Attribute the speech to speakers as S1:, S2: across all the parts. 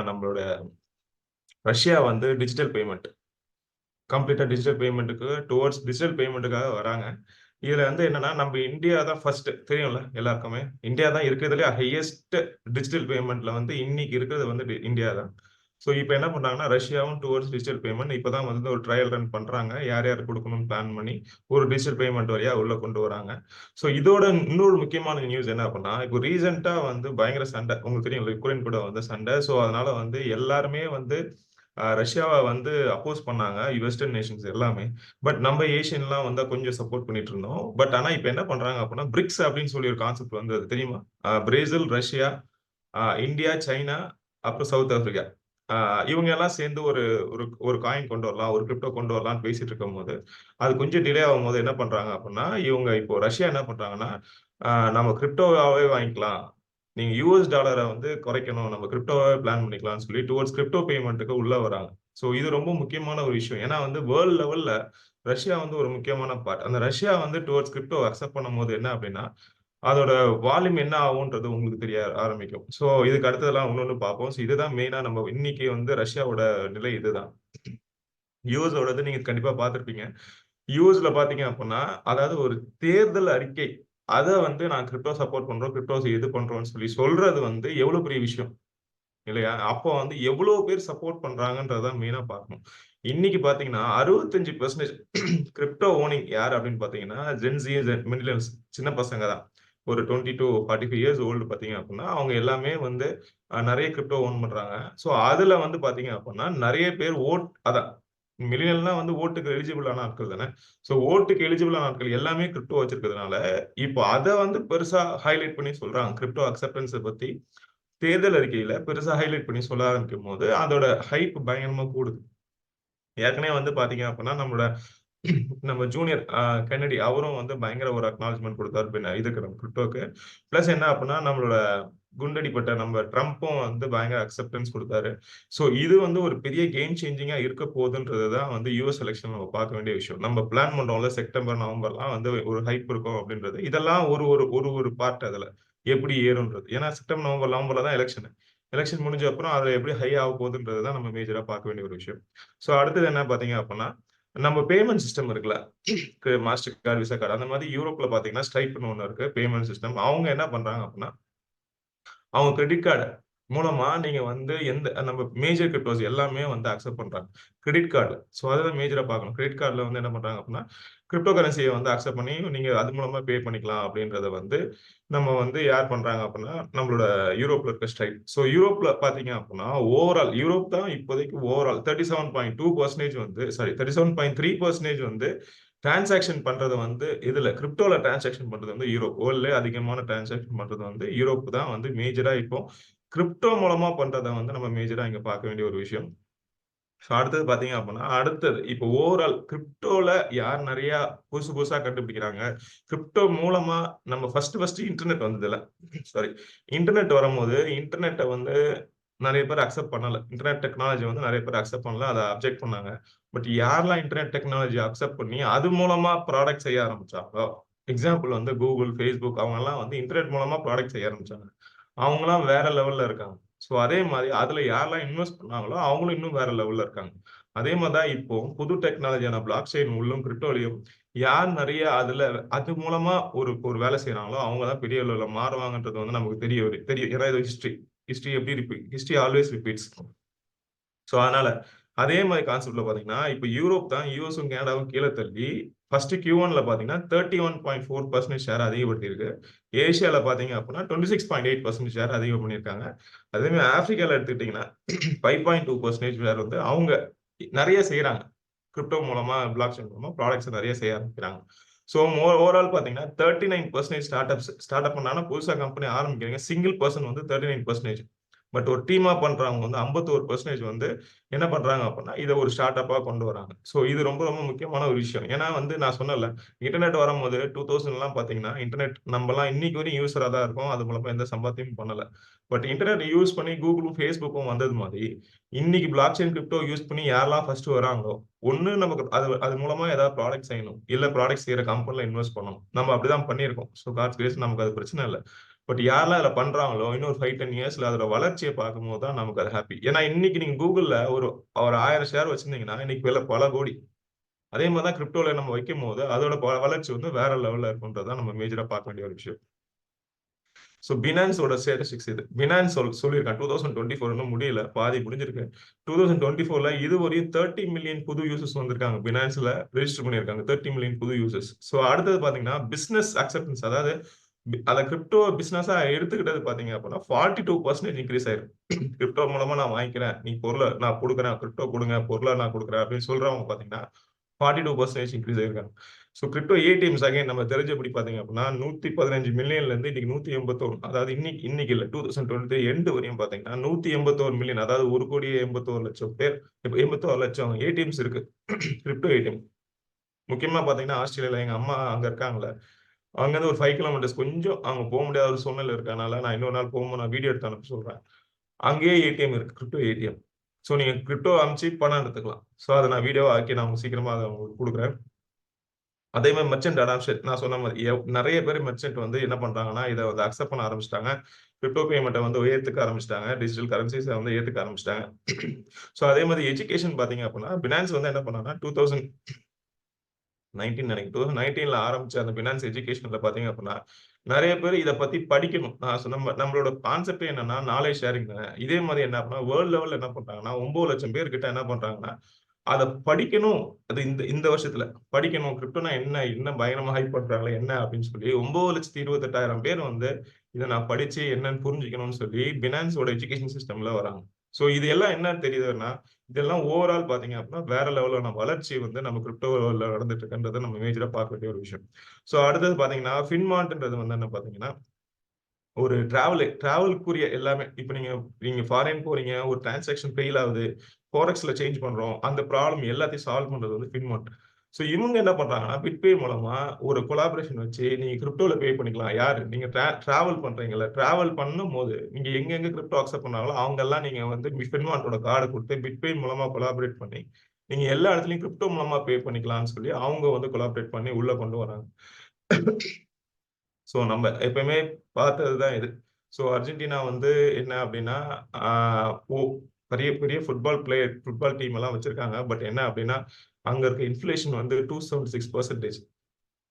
S1: நம்மளோட ரஷ்யா வந்து digital payment கம்ப்ளீட்டா டிஜிட்டல் பேமெண்ட்டுக்கு டுவர்ட்ஸ் டிஜிட்டல் பேமெண்ட்டுக்காக வராங்க. இதுல வந்து என்னன்னா, நம்ம இந்தியா தான் ஃபர்ஸ்ட் தெரியும்ல எல்லாருக்குமே. இந்தியா தான் இருக்கிறதுலயே ஹையஸ்ட் டிஜிட்டல் பேமெண்ட்ல வந்து இன்னைக்கு இருக்கிறது வந்து இந்தியா தான். ஸோ இப்ப என்ன பண்றாங்கன்னா, ரஷ்யாவும் டுவர்ட்ஸ் டிஜிட்டல் பேமெண்ட் இப்பதான் வந்து ஒரு ட்ரையல் ரன் பண்றாங்க. யார் யாருக்கு குடுக்கணும்னு பிளான் பண்ணி, ஒரு டிஜிட்டல் பேமெண்ட் வழியா உள்ள கொண்டு வராங்க. ஸோ இதோட இன்னொரு முக்கியமான நியூஸ் என்ன அப்படின்னா, இப்போ ரீசென்ட்டா வந்து பயங்கர சண்டை. உங்களுக்கு தெரியும்ல யுக்ரைன் கூட வந்து சண்டை. ஸோ அதனால வந்து எல்லாருமே வந்து ரஷ்யாவ வந்து அப்போஸ் பண்ணாங்க. வெஸ்டர்ன் நேஷன்ஸ் எல்லாமே. பட் நம்ம ஏசியன்லாம் வந்து கொஞ்சம் சப்போர்ட் பண்ணிட்டு இருந்தோம். பட் ஆனா இப்ப என்ன பண்றாங்க அப்படின்னா, பிரிக்ஸ் அப்படின்னு சொல்லி ஒரு கான்செப்ட் வந்தது தெரியுமா? பிரேசில், ரஷ்யா, இந்தியா, சைனா, அப்புறம் சவுத் ஆப்பிரிக்கா. அ இவங்க எல்லாம் சேர்ந்து ஒரு ஒரு ஒரு காயின் கொண்டு வரலாம், ஒரு கிரிப்டோ கொண்டு வரலாம்ன்னு பேசிட்டு இருக்கும்போது, அது கொஞ்சம் டிலே ஆகும்போது என்ன பண்றாங்க அப்படின்னா, இவங்க இப்போ ரஷ்யா என்ன பண்றாங்கன்னா, நம்ம கிரிப்டோவாவே வாங்கிக்கலாம். நீங்க யுஎஸ் டாலர வந்து குறைக்கணும். நம்ம கிரிப்டோவாவே பிளான் பண்ணிக்கலாம்னு சொல்லி டுவர்ட்ஸ் கிரிப்டோ பேமெண்ட்க்கு உள்ள வராங்க. ஸோ இது ரொம்ப முக்கியமான ஒரு விஷயம். ஏன்னா வந்து வேர்ல்ட் லெவல்ல ரஷ்யா வந்து ஒரு முக்கியமான பார்ட். அந்த ரஷ்யா வந்து டுவர்ட்ஸ் கிரிப்டோ அக்செப்ட் பண்ணும்போது என்ன அப்படின்னா, அதோட வால்யூம் என்ன ஆகும்ன்றது உங்களுக்கு தெரிய ஆரம்பிக்கும். ஸோ இதுக்கு அடுத்ததெல்லாம் ஒண்ணொண்ணு பார்ப்போம். ஸோ இதுதான் மெயினா நம்ம இன்னைக்கு வந்து ரஷ்யாவோட நிலை இதுதான். யுஎஸோடது நீங்க கண்டிப்பா பார்த்திருப்பீங்க. யுஎஸ்ல பார்த்தீங்க அப்படின்னா, அதாவது ஒரு தேர்தல் அறிக்கை. அத வந்து நான் கிரிப்டோ சப்போர்ட் பண்றோம். கிரிப்டோஸ் இது பண்றோம்ன்னு சொல்லி சொல்றது வந்து எவ்வளவு பெரிய விஷயம் இல்லையா? அப்போ வந்து எவ்வளோ பேர் சப்போர்ட் பண்றாங்கன்றத தான் மெயினா பார்க்கணும். இன்னைக்கு பார்த்தீங்கன்னா 65% கிரிப்டோ ஓனிங் யார் அப்படின்னு பார்த்தீங்கன்னா, ஜென்ஸி, மில்லினியல்ஸ் சின்ன பசங்க தான். ஒரு 20-45 இயர்ஸ் ஓல்டு பார்த்தீங்க அப்படின்னா, அவங்க எல்லாமே வந்து நெறைய கிரிப்டோ ஓன் பண்றாங்க. ஸோ அதுல வந்து பார்த்தீங்க அப்படின்னா, நெறைய பேர் அதான் மில்லினியல்னா வந்து ஓட்டுக்கு எலிஜிபிள் ஆன ஆட்கள் தானே. ஸோ ஓட்டுக்கு எலிஜிபிள் ஆன ஆட்கள் எல்லாமே கிரிப்டோ வச்சிருக்கிறதுனால, இப்போ அத வந்து பெருசா ஹைலைட் பண்ணி சொல்றாங்க. கிரிப்டோ அக்செப்டன்ஸ பத்தி தேர்தல் அறிக்கையில பெருசா ஹைலைட் பண்ணி சொல்ல ஆரம்பிக்கும்போது, அதோட ஹைப் பயங்கரமா கூடுது. ஏற்கனவே வந்து பார்த்தீங்க அப்படின்னா, நம்ம ஜூனியர் கென்னடி அவரும் வந்து பயங்கர ஒரு அக்னாலஜ்மென்ட் குடுத்தாரு இதுக்கு நம்ம கிரிப்டோக்கு. பிளஸ் என்ன அப்படின்னா, நம்மளோட குண்டடிப்பட்ட நம்ம ட்ரம்ப்பும் வந்து பயங்கர அக்செப்டன்ஸ் குடுத்தாரு. ஸோ இது வந்து ஒரு பெரிய கேம் சேஞ்சிங்கா இருக்க போகுதுன்றது தான் வந்து யுஎஸ் எலக்ஷன்ல நம்ம பார்க்க வேண்டிய விஷயம். நம்ம பிளான் பண்றோம்ல செப்டம்பர், நவம்பர்லாம் வந்து ஒரு ஹைப் இருக்கும் அப்படின்றது. இதெல்லாம் ஒரு ஒரு ஒரு ஒரு பார்ட் அதுல. எப்படி ஏறும்ன்றது. ஏன்னா செப்டம்பர், நவம்பர்ல தான் எலக்ஷன். எலக்ஷன் முடிஞ்ச அப்புறம் அதுல எப்படி ஹை ஆக போகுதுன்றது தான் நம்ம மேஜரா பார்க்க வேண்டிய ஒரு விஷயம். ஸோ அடுத்தது என்ன பார்த்தீங்க அப்படின்னா, நம்ம பேமெண்ட் சிஸ்டம் இருக்குல்ல. மாஸ்டர் கார்டு, விசா கார்டு அந்த மாதிரி யூரோப்ல பார்த்தீங்கன்னா, ஸ்ட்ரைப்ன்னு ஒண்ணு இருக்கு. Payment system. அவங்க என்ன பண்றாங்க அப்படின்னா, அவங்க கிரெடிட் கார்டு மூலமா நீங்க வந்து நம்ம மேஜர் கிரிப்டோஸ் எல்லாமே வந்து அக்செப்ட் பண்றாங்க. Credit card. ஸோ அதுதான் மேஜரா பார்க்கணும். கிரெடிட் கார்ட்ல வந்து என்ன பண்றாங்க அப்படின்னா, கிரிப்டோ கரன்சிய வந்து அக்செப்ட் பண்ணி நீங்க அது மூலமா பே பண்ணிக்கலாம் அப்படின்றத வந்து நம்ம வந்து யார் பண்றாங்க அப்படின்னா, நம்மளோட யூரோப்ல இருக்க ஸ்ட்ரைப். ஸோ யூரோப்ல பார்த்தீங்க அப்படின்னா, யூரோப் தான் இப்போதைக்கு 37.2% வந்து 37.3% வந்து டிரான்சாக்ஷன் பண்றது வந்து இதுல கிரிப்டோல டிரான்சாக்ஷன் பண்றது வந்து யூரோப். வேர்ல்ட்லயே அதிகமான டிரான்சாக்ஷன் பண்றது வந்து யூரோப் தான் வந்து மேஜரா இப்போ கிரிப்டோ மூலமா பண்றத வந்து நம்ம மேஜரா இங்க பார்க்க வேண்டிய ஒரு விஷயம். ஸோ அடுத்தது பார்த்தீங்க அப்படின்னா, அடுத்தது இப்போ ஓவரால் கிரிப்டோல யார் நெறையா புதுசு புதுசா கண்டுபிடிக்கிறாங்க. கிரிப்டோ மூலமா நம்ம ஃபர்ஸ்ட் இன்டர்நெட் வந்ததுல்ல. சாரி. இன்டர்நெட் வரும்போது, இன்டர்நெட்ட வந்து நெறைய பேர் அக்செப்ட் பண்ணல. இன்டர்நெட் டெக்னாலஜி வந்து நெறைய பேர் அக்செப்ட் பண்ணல. அத அப்ஜெக்ட் பண்ணாங்க. பட் யாரெல்லாம் இன்டர்நெட் டெக்னாலஜி அக்செப்ட் பண்ணி, அது மூலமா ப்ராடக்ட் செய்ய ஆரம்பிச்சாங்களோ, எக்ஸாம்பிள் வந்து Google, Facebook அவங்கலாம் வந்து இன்டர்நெட் மூலமா ப்ராடக்ட் செய்ய ஆரம்பிச்சாங்க. அவங்கலாம் வேற லெவல்ல இருக்காங்க. ஸோ அதே மாரி அதுல யாரெல்லாம் இன்வெஸ்ட் பண்ணாங்களோ, அவங்களும் இன்னும் வேற லெவல்ல இருக்காங்க. அதே மாரி தான் இப்போ புது டெக்னாலஜியான பிளாக் செயின் உள்ளும், கிரிப்டோலயும் யார் நெறைய அது மூலமா ஒரு ஒரு வேலை செய்றாங்களோ, அவங்க தான் பெரிய லெவல்ல மாறுவாங்கன்றது வந்து நமக்கு தெரியும். ஏன்னா இது ஹிஸ்டரி. ஹிஸ்டரி எப்படி ஹிஸ்டரி ஆல்வேஸ் ரிப்பீட்ஸ். ஸோ அதனால, அதே மாரி கான்செப்ட்ல பார்த்தீங்கன்னா, இப்ப யூரோப் தான் யுஎஸும், கனடாவும் கீழ தள்ளி, ஃபர்ஸ்ட் Q1ல பார்த்தீங்கன்னா, 31.4% ஷேர் அதிகப்படுத்தியிருக்கு. ஏசியால பார்த்தீங்க அப்படின்னா, 26.8% ஷேர் அதிகம் பண்ணியிருக்காங்க. அதே மாரி ஆப்பிரிக்கால எடுத்துக்கிட்டீங்கன்னா, 5.2% ஷேர் வந்து அவங்க நெறைய செய்றாங்க. கிரிப்டோ மூலமா, பிளாக் செயின் மூலமா ப்ராடக்ட்ஸ் நெறைய செய்ய ஆரம்பிக்கிறாங்க. ஸோ ஓவரால் பார்த்தீங்கன்னா, 39% ஸ்டார்ட் அப் பண்ணாங்கன்னா, புதுசா கம்பெனி ஆரம்பிக்கிறீங்க. சிங்கிள் பெர்சன் வந்து 39%. பட் ஒரு டீமா பண்றவங்க வந்து 51% வந்து என்ன பண்றாங்க அப்படின்னா, இத ஒரு ஸ்டார்ட் அப்பா கொண்டு வராங்க. ஸோ இது ரொம்ப ரொம்ப முக்கியமான ஒரு விஷயம். ஏன்னா வந்து நான் சொன்னேன்ல, இன்டர்நெட் வரும்போது 2000லாம் பார்த்தீங்கன்னா, இன்டர்நெட் நம்பலாம் இன்னைக்கு வரையும் யூசரா தான் இருக்கோம். அது மூலமா எந்த சம்பாத்தியமும் பண்ணல. பட் இன்டர்நெட் யூஸ் பண்ணி Googleம், Facebookம் வந்தது மாதிரி, இன்னைக்கு பிளாக் செயின் கிரிப்டோ யூஸ் பண்ணி யாரெல்லாம் ஃபர்ஸ்ட் வராங்களோ, ஒண்ணு நமக்கு அது அது மூலமா ஏதாவது ப்ராடக்ட் செய்யணும். இல்ல ப்ராடக்ட் செய்யற கம்பெனில இன்வெஸ்ட் பண்ணணும். நம்ம அப்படிதான் பண்ணியிருக்கோம். ஸோ காட்ஸ் கிரேஸ் நமக்கு அது பிரச்சனை இல்ல. பட் யாரெல்லாம் அதில் பண்றாங்களோ இன்னொரு 5-10 இயர்ஸ்ல அதோட வளர்ச்சியை பார்க்கும்போது தான் நமக்கு அது ஹாப்பி. ஏன்னா இன்னைக்கு நீங்க கூகுள்ல ஒரு 1000 ஷேர் வச்சிருந்தீங்கன்னா இன்னைக்கு விலை பல கோடி. அதே மாதிரி தான் கிரிப்டோல நம்ம வைக்கும் போது அதோட வளர்ச்சி வந்து வேற லெவல்ல இருக்குன்றதான் நம்ம மேஜரா பார்க்க வேண்டிய ஒரு விஷயம். ஸோ பினான்ஸோட ஸ்டேட்டிஸ்டிக்ஸ் இது. பினான்ஸ் சொல்லியிருக்கான் 2024 இன்னும் முடியல, பாதி முடிஞ்சிருக்கு. 2024ல இதுவரையும் 30 மில்லியன் புது யூசர்ஸ் வந்திருக்காங்க. பினான்ஸ்ல ரெஜிஸ்டர் பண்ணியிருக்காங்க 30 மில்லியன் புது யூசர்ஸ். ஸோ அடுத்தது பாத்தீங்கன்னா பிசினஸ் அக்செப்டன்ஸ், அதாவது அதை கிரிப்டோ பிசினஸா எடுத்துக்கிட்டது பாத்தீங்க அப்படின்னா 42% இன்க்ரீஸ் ஆயிருக்கு. கிரிப்டோ மூலமா நான் வாங்கிக்கிறேன், நீ பொருளை நான் கொடுக்குறேன், கிரிப்டோ கொடுங்க, பொருளை நான் கொடுக்குறேன் அப்படின்னு சொல்றவங்க பாத்தீங்கன்னா 42% இன்க்ரீஸ் ஆயிருக்காங்க. ஸோ கிரிப்டோ ஏடிஎம்ஸ் அகைன் நம்ம தெரிஞ்சபடி பாத்தீங்க அப்படின்னா 115 மில்லியன்ல இருந்து இன்னைக்கு 181, அதாவது இன்னைக்கு இல்ல 2023 எண்டு வரையும் பாத்தீங்கன்னா 181 மில்லியன், அதாவது 1,81,00,000 பேர், 81 லட்சம் ஏடிஎம்ஸ் இருக்கு. Crypto ATM. முக்கியமா பாத்தீங்கன்னா ஆஸ்திரேலியால எங்க அம்மா அங்க இருக்காங்கல்ல, அங்க இருந்து ஒரு 5 கிலோமீட்டர்ஸ் கொஞ்சம் அவங்க போக முடியாத ஒரு சூழ்நிலை இருக்கனால நான் இன்னொரு நாள் போகும்போது நான் வீடியோ எடுத்து அனுப்ப சொல்றேன். அங்கேயே ஏடிஎம் இருக்கு, கிரிப்டோ ஏடிஎம். ஸோ நீங்க கிரிப்டோ அனுப்பிச்சு பணம் எடுத்துக்கலாம். ஸோ அதை நான் வீடியோ ஆக்கி நான் சீக்கிரமா அதை உங்களுக்கு கொடுக்குறேன். அதே மாதிரி மெர்ச்சன்ட் அடாப்ஷன் நான் சொன்ன மாதிரி நிறைய பேர் மெர்ச்சன்ட் வந்து என்ன பண்றாங்கன்னா இதை வந்து அக்செப்ட் பண்ண ஆரம்பிச்சிட்டாங்க. கிரிப்டோ பேமெண்ட்டை வந்து ஏத்துக்க ஆரம்பிச்சிட்டாங்க, டிஜிட்டல் கரன்சிஸை வந்து ஏத்துக்க ஆரம்பிச்சிட்டாங்க. ஸோ அதே மாதிரி எஜுகேஷன் பாத்தீங்க அப்படின்னா பினான்ஸ் வந்து என்ன பண்ணாங்கன்னா 2019 நினைக்கிறேன், 2019ல ஆரம்பிச்ச அந்த பினான்ஸ் எஜுகேஷன்ல பாத்தீங்க அப்படின்னா நிறைய பேர் இதை பத்தி படிக்கணும். நான் நம்மளோட கான்செப்ட் என்னன்னா நாலேஜ் ஷேரிங். இதே மாதிரி என்ன அப்படின்னா வேர்ல்ட் லெவல்ல என்ன பண்றாங்கன்னா 9 லட்சம் பேர் கிட்ட என்ன பண்றாங்கன்னா அதை படிக்கணும். அது இந்த இந்த வருஷத்துல படிக்கணும், கிரிப்டோனா என்ன பயங்கரமா ஹைப் பண்றாங்களே என்ன அப்படின்னு சொல்லி 9,28,000 பேர் வந்து இதை நான் படிச்சு என்னன்னு புரிஞ்சுக்கணும்னு சொல்லி பினான்ஸோட எஜுகேஷன் சிஸ்டம்ல வராங்க. ஸோ இது எல்லாம் என்ன தெரியுதுன்னா இதெல்லாம் ஓவரால் பாத்தீங்க அப்படின்னா வேற லெவலான வளர்ச்சி வந்து நம்ம கிரிப்டோல நடந்துட்டு இருக்குன்றதை நம்ம மேஜரா பார்க்க வேண்டிய ஒரு விஷயம். ஸோ அடுத்தது பாத்தீங்கன்னா ஃபின்மார்ட்ன்றது வந்து என்ன பாத்தீங்கன்னா ஒரு டிராவலுக்குரிய எல்லாமே. இப்ப நீங்க ஃபாரின் போறீங்க, ஒரு டிரான்சாக்ஷன் ஃபெயில் ஆகுது, ஃபாரெக்ஸ்ல சேஞ்ச் பண்றோம், அந்த ப்ராப்ளம் எல்லாத்தையும் சால்வ் பண்றது வந்து ஃபின்மார்ட். ஸோ இவங்க என்ன பண்றாங்கன்னா பிட்பே மூலமா ஒரு கொலாபரேஷன் வச்சு நீங்க கிரிப்டோல பே பண்ணிக்கலாம். யாரு நீங்க டிராவல் பண்றீங்கல்ல, டிராவல் பண்ணும்போது நீங்க எங்கெங்க கிரிப்டோ அக்செப்ட் பண்ணாங்களோ அவங்க எல்லாம் நீங்க வந்து ஃபின்மார்ட்டோட கார்டு கொடுத்து பிட்பே மூலமா கொலாபரேட் பண்ணி நீங்க எல்லா இடத்துலயும் கிரிப்டோ மூலமா பே பண்ணிக்கலாம்னு சொல்லி அவங்க வந்து கொலாபரேட் பண்ணி உள்ள கொண்டு வராங்க. ஸோ நம்ம எப்பயுமே பார்த்ததுதான் இது. ஸோ அர்ஜென்டினா வந்து என்ன அப்படின்னா பெரிய பெரிய ஃபுட்பால் டீம் எல்லாம் வச்சிருக்காங்க. பட் என்ன அப்படின்னா அங்க இருக்க இன்ஃபிளேஷன் வந்து 276%.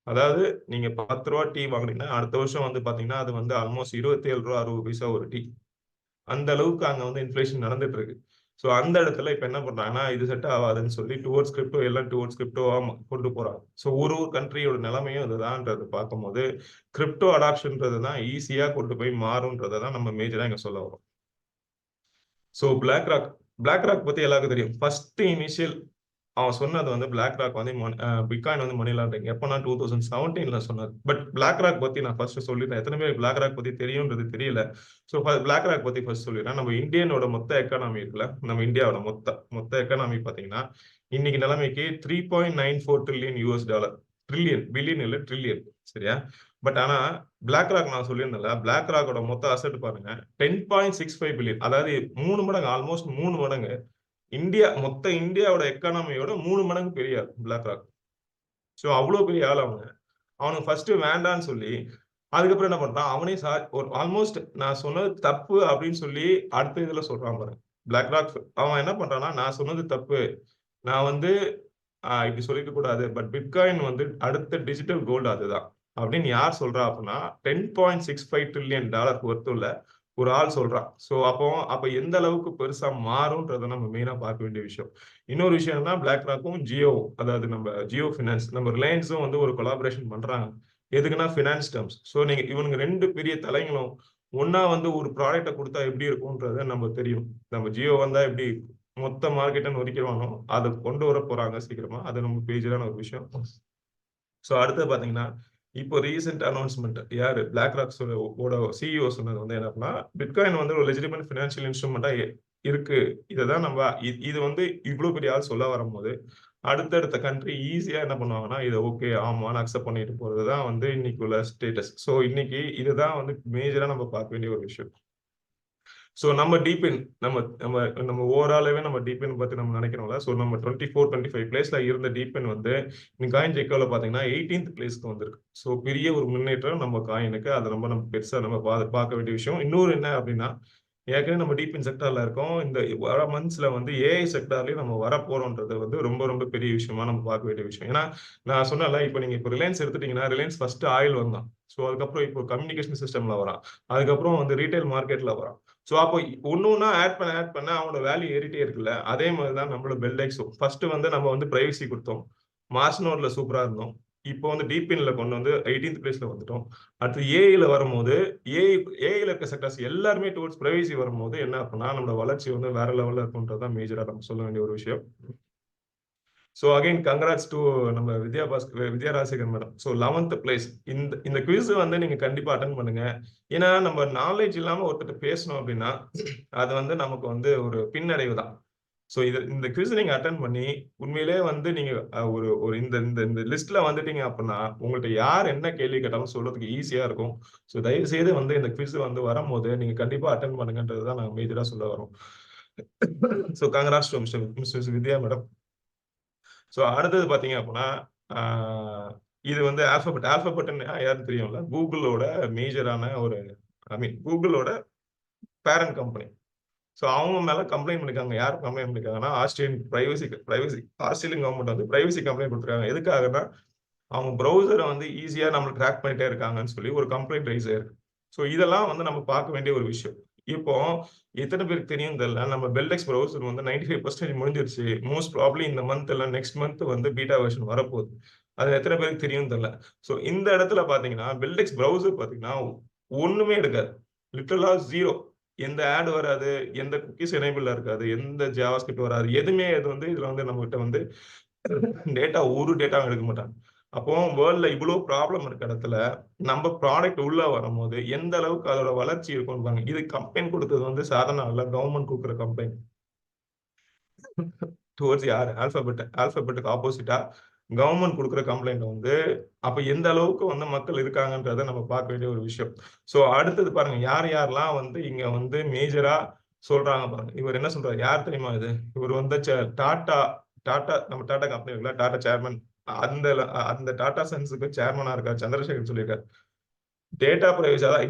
S1: அதாவது நீங்க 10 ரூபா டீ வாங்குனீங்கன்னா அடுத்த வருஷம் வந்து பாத்தீங்கன்னா அது வந்து ஆல்மோஸ்ட் 27 ரூபா 60 பைசா ஒரு டீ. அந்த அளவுக்கு அங்க வந்து இன்ஃபிளேஷன் நடந்துட்டு இருக்கு. ஸோ அந்த இடத்துல இப்ப என்ன பண்றாங்கன்னா இது செட் ஆகாதுன்னு சொல்லி டுவர்ட்ஸ் கிரிப்டோ எல்லாம் டுவர்ட்ஸ் கிரிப்டோவா கொண்டு போறாங்க. ஸோ ஒரு கண்ட்ரியோட நிலைமையும் இதுதான்ன்றது பார்க்கும்போது கிரிப்டோ அடாப்ஷன்ன்றது தான் ஈஸியா கொண்டு போய் மாறும்ன்றதை தான் நம்ம மேஜரா இங்க சொல்ல வரோம். ஸோ பிளாக் ராக் பத்தி எல்லாருக்கும் தெரியும். ஃபர்ஸ்ட் இனிஷியல் அவன் சொன்னது வந்து பிளாக் ராக் வந்து பிட்காயின் வந்து மணி லாண்டரிங் எப்போனா 2017ல சொன்னது. பட் பிளாக் ராக் பத்தி நான் ஃபர்ஸ்ட் சொல்லிட்டேன். எத்தனை பேர் பிளாக் ராக் பத்தி தெரியும்ன்றது தெரியல. ஸோ பிளாக் ராக் பத்தி ஃபர்ஸ்ட் சொல்லிடுறேன். நம்ம இந்தியனோட மொத்த எக்கானமி இருக்குல்ல, நம்ம இந்தியாவோட மொத்த எக்கானமி பாத்தீங்கன்னா இன்னைக்கு நிலைமைக்கு $3.94 ட்ரில்லியன் US. ட்ரில்லியன், பில்லியன் இல்ல ட்ரில்லியன், சரியா? பட் ஆனா பிளாக் ராக் நான் சொல்லியிருந்தேன்ல, பிளாக் ராக்கோட மொத்த அசெட் பாருங்க 10.65 பில்லியன், அதாவது 3 மடங்கு, ஆல்மோஸ்ட் 3 மடங்கு மொத்த இந்தியாவோட எக்கானமியோட 3 மடங்கு பெரிய ஆள் பிளாக் ராக். ஸோ அவ்வளவு பெரிய ஆள் அவனுக்கு ஃபர்ஸ்ட் வேண்டான்னு சொல்லி அதுக்கப்புறம் என்ன பண்றான், அவனே ஒரு ஆல்மோஸ்ட் நான் சொன்னது தப்பு அப்படின்னு சொல்லி அடுத்த இதுல சொல்றான் பாருங்க. பிளாக் ராக் அவன் என்ன பண்றான்னா நான் சொன்னது தப்பு, நான் வந்து இப்படி சொல்லிக்க கூடாது, பட் பிட்காயின் வந்து அடுத்த டிஜிட்டல் கோல்டு அதுதான் அப்படின்னு யார் சொல்றா அப்படின்னா $10.65 ட்ரில்லியன் ஒர்த்துள்ள ஒரு ஆள் சொல்றான். ஸோ அப்ப எந்த அளவுக்கு பெருசா மாறும்ன்றதை நம்ம மெயினா பார்க்க வேண்டிய விஷயம். இன்னொரு விஷயம் என்ன, பிளாக் ராக்கும் ஜியோ, அதாவது நம்ம ஜியோ ஃபினான்ஸ், நம்ம ரிலையன்ஸும் வந்து ஒரு கொலாபரேஷன் பண்றாங்க. எதுக்குன்னா ஃபினான்ஸ் டேர்ம்ஸ். ஸோ நீங்க இவனுங்க 2 பெரிய தலைங்களும் ஒன்னா வந்து ஒரு ப்ராடக்டை கொடுத்தா எப்படி இருக்கும்ன்றத நம்ம தெரியும். நம்ம ஜியோ வந்தா எப்படி மொத்த மார்க்கெட்டை நொறுக்கிடுவானோ அதை கொண்டு வர போறாங்க சீக்கிரமா. அது நம்ம பேஜரான ஒரு விஷயம். ஸோ அடுத்து பாத்தீங்கன்னா இப்போ ரீசெண்ட் அனௌன்ஸ்மெண்ட் யாரு பிளாக் ராக் சிஇஓ சொன்னது வந்து என்ன, பிட்காயின் வந்து ஒரு லெஜிட்டிமேட் ஃபினான்ஷியல் இன்ஸ்ட்ருமெண்டா இருக்கு. இதைதான் நம்ம இது வந்து இவ்வளவு பெரிய ஆள் சொல்ல வரும்போது அடுத்தடுத்த கண்ட்ரி ஈஸியா என்ன பண்ணுவாங்கன்னா இதை ஓகே ஆமான்னு அக்செப்ட் பண்ணிட்டு போறதுதான் வந்து இன்னைக்கு உள்ள ஸ்டேட்டஸ். ஸோ இன்னைக்கு இதுதான் வந்து மேஜரா நம்ம பார்க்க வேண்டிய ஒரு விஷயம். ஸோ நம்ம டீப்பின் நம்ம நம்ம நம்ம ஓவராலாவே நம்ம டீப்பின் பத்தி நம்ம நினைக்கிறோம்ல. ஸோ நம்ம 24, 25 பிளேஸ்ல இருந்த டீப்பின் வந்து காயின் ஜெக்கோல பாத்தீங்கன்னா 18th பிளேஸ்க்கு வந்திருக்கு. ஸோ பெரிய ஒரு முன்னேற்றம் நம்ம காயினுக்கு. அதை நம்ம பெருசா நம்ம பார்க்க வேண்டிய விஷயம். இன்னொரு என்ன அப்படின்னா, ஏற்கனவே நம்ம டீப்பின் செக்டார்ல இருக்கோம். இந்த வர மந்த்ஸ்ல வந்து ஏஐ செக்டார்லயும் நம்ம வர போறோம்ன்றது வந்து ரொம்ப ரொம்ப பெரிய விஷயமா நம்ம பார்க்க வேண்டிய விஷயம். ஏன்னா நான் சொன்னேன்ல, நீங்க ரிலையன்ஸ் எடுத்துட்டீங்கன்னா, ரிலையன்ஸ் ஃபர்ஸ்ட் ஆயில் வந்தான். ஸோ அதுக்கப்புறம் இப்போ கம்யூனிகேஷன் சிஸ்டம்ல வரான். அதுக்கப்புறம் வந்து ரீட்டைல் மார்க்கெட்ல வரான். ஸோ அப்போ ஒண்ணு ஒண்ணா ஆட் பண்ண அவனோட வேல்யூ ஏறிட்டே இருக்குல்ல. அதே மாதிரி தான் நம்மளோட பெல்டெக்ஸும். ஃபர்ஸ்ட் வந்து நம்ம வந்து பிரைவசி கொடுத்தோம். மார்ச்னோட்ல சூப்பரா இருந்தோம். இப்போ வந்து டீப்பின்ல கொண்டு வந்து 18th பிளேஸ்ல வந்துட்டோம். அடுத்து ஏஐல வரும்போது ஏஐல இருக்க செக்டர்ஸ் எல்லாருமே டுவர்ட்ஸ் பிரைவசி வரும்போது என்ன ஆகும்னா, நம்மளோட வளர்ச்சி வந்து வேற லெவல்ல இருக்கும்ன்றது தான் மேஜரா நம்ம சொல்ல வேண்டிய ஒரு விஷயம். ஸோ அகைன் கங்க்ராட்ஸ் டு நம்ம Vidya Rajasekhar madam. So 11th place. இந்த குவிஸ் வந்து நீங்க கண்டிப்பா அட்டன் பண்ணுங்க. ஏன்னா நம்ம நாலேஜ் இல்லாம ஒருத்தர் பேசணும் அப்படின்னா அது வந்து நமக்கு வந்து ஒரு பின்னடைவு தான். ஸோ இந்த குவிஸ் நீங்க அட்டன் பண்ணி உண்மையிலே வந்து நீங்க ஒரு ஒரு இந்த இந்த இந்த லிஸ்ட்ல வந்துட்டீங்க அப்படின்னா உங்கள்ட்ட யார் என்ன கேள்வி கேட்டாலும் சொல்றதுக்கு ஈஸியா இருக்கும். ஸோ தயவு செய்து வந்து இந்த குவிஸ் வந்து வரும்போது நீங்க கண்டிப்பா அட்டன் பண்ணுங்கன்றது தான் நாங்க மேஜரா சொல்ல வரோம். So congrats to mister Vidya madam. So அடுத்தது பார்த்தீங்க அப்படின்னா, ஆ இது வந்து ஆல்ஃபபெட். ஆல்ஃபபெட்ன்னு யாருன்னு தெரியும்ல? கூகுளோட மேஜரான ஒரு கூகுளோட பேரண்ட் கம்பெனி. ஸோ அவங்க மேல கம்ப்ளைண்ட் பண்ணிருக்காங்க. யார் கம்ப்ளைண்ட் பண்ணிருக்காங்கன்னா, ஆஸ்திரேலியன் கவர்ன்மெண்ட் வந்து பிரைவசி கம்ப்ளைண்ட் குடுத்துருக்காங்க. எதுக்காகன்னா, அவங்க ப்ரௌசர வந்து ஈஸியா நம்மள ட்ராக் பண்ணிட்டே இருக்காங்கன்னு சொல்லி ஒரு கம்ப்ளைண்ட் ரைஸ் ஆயிருக்கு. ஸோ இதெல்லாம் வந்து நம்ம பார்க்க வேண்டிய ஒரு விஷயம். இப்போ எத்தன பேருக்கு தெரியும்னு தெரியல. நம்ம பெல்டெக்ஸ் ப்ரௌசர் வந்து 95% முடிஞ்சிருச்சு. மோஸ்ட் ப்ராபப்லி இந்த மந்த் இல்ல நெக்ஸ்ட் மந்த் வந்து பீட்டா வெர்ஷன் வரப்போகுது. அது எத்தன பேருக்கு தெரியும்னு தெரியல. ஸோ இந்த இடத்துல பார்த்தீங்கன்னா, பெல்டெக்ஸ் ப்ரௌசர் பார்த்தீங்கன்னா, ஒண்ணுமே எடுக்காது. லிட்டரலா 0. எந்த ஆட் வராது. எந்த குக்கீஸ் எனேபிள்ல இருக்காது. எந்த ஜாவாஸ்கிரிப்ட் வராது. எதுவுமே இது வந்து இதுல வந்து நம்மகிட்ட வந்து ஒரு டேட்டாவும் எடுக்க மாட்டாங்க. அப்போ வேர்ல்ட்ல இவ்ளோ ப்ராப்ளம் இருக்க இடத்துல, நம்ம ப்ராடக்ட் உள்ள வரும்போது, எந்த அளவுக்கு அதோட வளர்ச்சி இருக்கும்னு பாருங்க. இது கம்ப்ளைண்ட் குடுத்தது வந்து சாதாரண ஆள் இல்ல. கவர்ன்மெண்ட் குடுக்குற கம்ப்ளைண்ட். டுவர்ட்ஸ் யாரு? ஆல்பபெட்க்கு ஆப்போசிட்டா கவர்ன்மெண்ட் குடுக்குற கம்ப்ளைண்ட் வந்து, அப்ப எந்த அளவுக்கு வந்து மக்கள் இருக்காங்கன்றத நம்ம பார்க்க வேண்டிய ஒரு விஷயம். ஸோ அடுத்தது பாருங்க, யார் யாரெல்லாம் வந்து இங்க வந்து மேஜரா சொல்றாங்க பாருங்க. இவர் என்ன சொல்றாரு? யார் தெரியுமா இது? இவர் வந்து டாடா நம்ம டாடா கம்பெனி இருக்குல்ல, டாடா சேர்மன். அந்த அந்த டாடா சன்ஸ்க்கு சேர்மனா இருக்காரு. சந்திரசேகர் சொல்லியிருக்காரு. டேட்டா பிரைவசி அதான்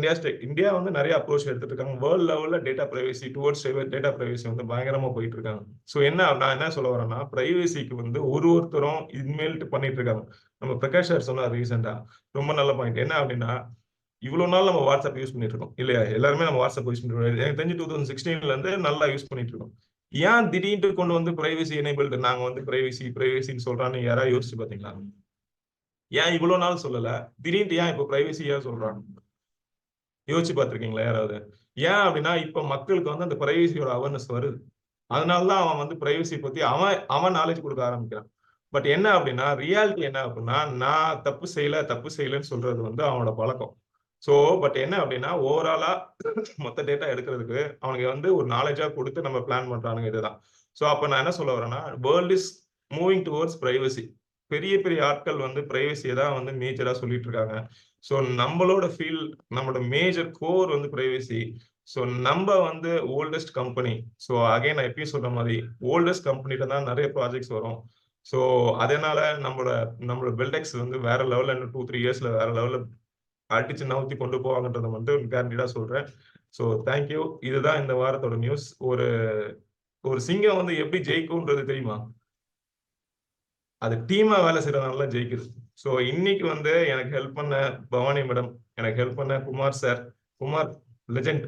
S1: இந்தியா வந்து நிறைய அப்ரோச் எடுத்துட்டு இருக்காங்க. வேர்ல்ட் லெவல்ல data privacy towards data privacy வந்து பயங்கரமா போயிட்டு இருக்காங்க. ஸோ நான் என்ன சொல்ல வரேன்னா, பிரைவசிக்கு வந்து ஒருத்தரும் இனிமேல்ட்டு பண்ணிட்டு இருக்காங்க. நம்ம பிரகாஷ் சார் சொன்னார் ரீசெண்டா. ரொம்ப நல்ல பாயிண்ட். என்ன அப்படின்னா, இவ்வளவு நாள் நம்ம வாட்ஸ்அப் யூஸ் பண்ணிட்டு இருக்கோம் இல்லையா? எல்லாருமே நம்ம வாட்ஸ்அப் யூஸ் பண்ணிட்டு இருக்கோம். எனக்கு தெரிஞ்சு 2016ல இருந்து நல்லா யூஸ் பண்ணிட்டு இருக்கோம். ஏன் திடீர்னு கொண்டு வந்து பிரைவசி எனேபிள்டு நாங்க வந்து பிரைவசின்னு சொல்றான்னு யாராவது யோசிச்சு பாத்தீங்களா? ஏன் இவ்வளவு நாள் சொல்லல? திடீர்னு ஏன் இப்ப பிரைவசியா சொல்றாங்க? யோசிச்சு பார்த்திருக்கீங்களா யாராவது? ஏன் அப்படின்னா, இப்ப மக்களுக்கு வந்து அந்த பிரைவசியோட அவேர்னஸ் வருது. அதனால தான் அவன் வந்து பிரைவசி பத்தி அவன் அவன் நாலேட்ஜ் குடுக்க ஆரம்பிக்கிறான். பட் என்ன அப்படின்னா, ரியாலிட்டி என்ன அப்படின்னா, நான் தப்பு செய்யலன்னு சொல்றது வந்து அவனோட பழக்கம். ஸோ பட் என்ன அப்படின்னா, ஓவராலா மொத்த டேட்டா எடுக்கிறதுக்கு அவனுங்க வந்து ஒரு நாலேட்ஜா குடுத்து நம்ம பிளான் பண்றானுங்க இதுதான். ஸோ அப்ப நான் என்ன சொல்ல வரேன்னா, world is moving towards privacy. பெரிய பெரிய ஆட்கள் வந்து பிரைவசிய தான் வந்து மேஜரா சொல்லிட்டு இருக்காங்க. ஸோ நம்மளோட மேஜர் கோர் வந்து பிரைவசி. ஸோ நம்ம வந்து ஓல்டஸ்ட் கம்பெனி. ஸோ அகைன் நான் எப்பயும் சொல்ற மாதிரி ஓல்டஸ்ட் கம்பெனில தான் நிறைய ப்ராஜெக்ட்ஸ் வரும். ஸோ அதனால நம்மளோட பெல்டெக்ஸ் வந்து வேற லெவல்ல இன்னும் 2, 3 இயர்ஸ்ல வேற லெவல்ல அடிச்சு நவுத்தி கொண்டு போவாங்கன்றத வந்து கேரண்டீடா சொல்றேன். So thank you. இதுதான் இந்த வாரத்தோட நியூஸ். ஒரு ஒரு சிங்கம் வந்து எப்படி ஜெயிக்கும்ன்றது தெரியுமா? அது டீமா வேலை செய்யறதுனால தான் ஜெயிக்குது. ஸோ இன்னைக்கு வந்து எனக்கு ஹெல்ப் பண்ண பவானி மேடம், எனக்கு ஹெல்ப் பண்ண குமார் சார், குமார் லெஜெண்ட்.